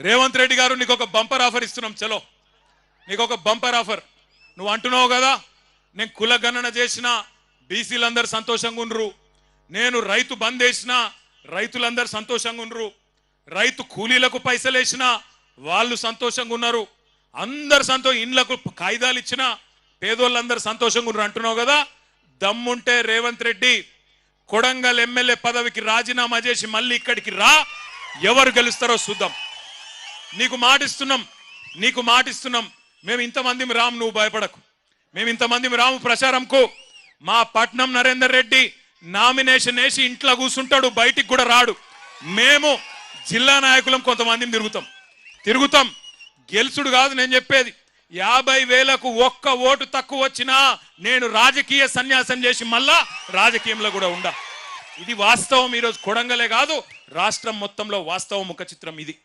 రేవంత్ రెడ్డి గారు నీకు ఒక బంపర్ ఆఫర్ ఇస్తున్నాం. చలో నీకు ఒక బంపర్ ఆఫర్. నువ్వు అంటున్నావు కదా నేను కుల గణన చేసిన బీసీలందరూ సంతోషంగా ఉండ్రు, నేను రైతు బంద్ చేసిన రైతులందరూ సంతోషంగా ఉండ్రు, రైతు కూలీలకు పైసలు వేసిన వాళ్ళు సంతోషంగా ఉన్నారు, అందరు ఇండ్లకు కాయిదాలు ఇచ్చిన పేదోళ్ళందరూ సంతోషంగా ఉన్నారు అంటున్నావు కదా. దమ్ముంటే రేవంత్ రెడ్డి కొడంగల్ ఎమ్మెల్యే పదవికి రాజీనామా చేసి మళ్ళీ ఇక్కడికి రా, ఎవరు గెలుస్తారో చూద్దాం. నీకు మాటిస్తున్నాం. మేము ఇంతమంది రాము, నువ్వు భయపడకు. మేము ఇంతమంది రాము ప్రచారంకు. మా పట్నం నరేందర్ రెడ్డి నామినేషన్ వేసి ఇంట్లో కూర్చుంటాడు, బయటికి కూడా రాడు. మేము జిల్లా నాయకులం కొంతమందిని తిరుగుతాం. గెలుచుడు కాదు నేను చెప్పేది. 50,000కు ఒక్క ఓటు తక్కువ వచ్చినా నేను రాజకీయ సన్యాసం చేసి మళ్ళా రాజకీయంలో కూడా ఉండా. ఇది వాస్తవం. ఈరోజు కొడంగలే కాదు రాష్ట్రం మొత్తంలో వాస్తవం ముఖ చిత్రం ఇది.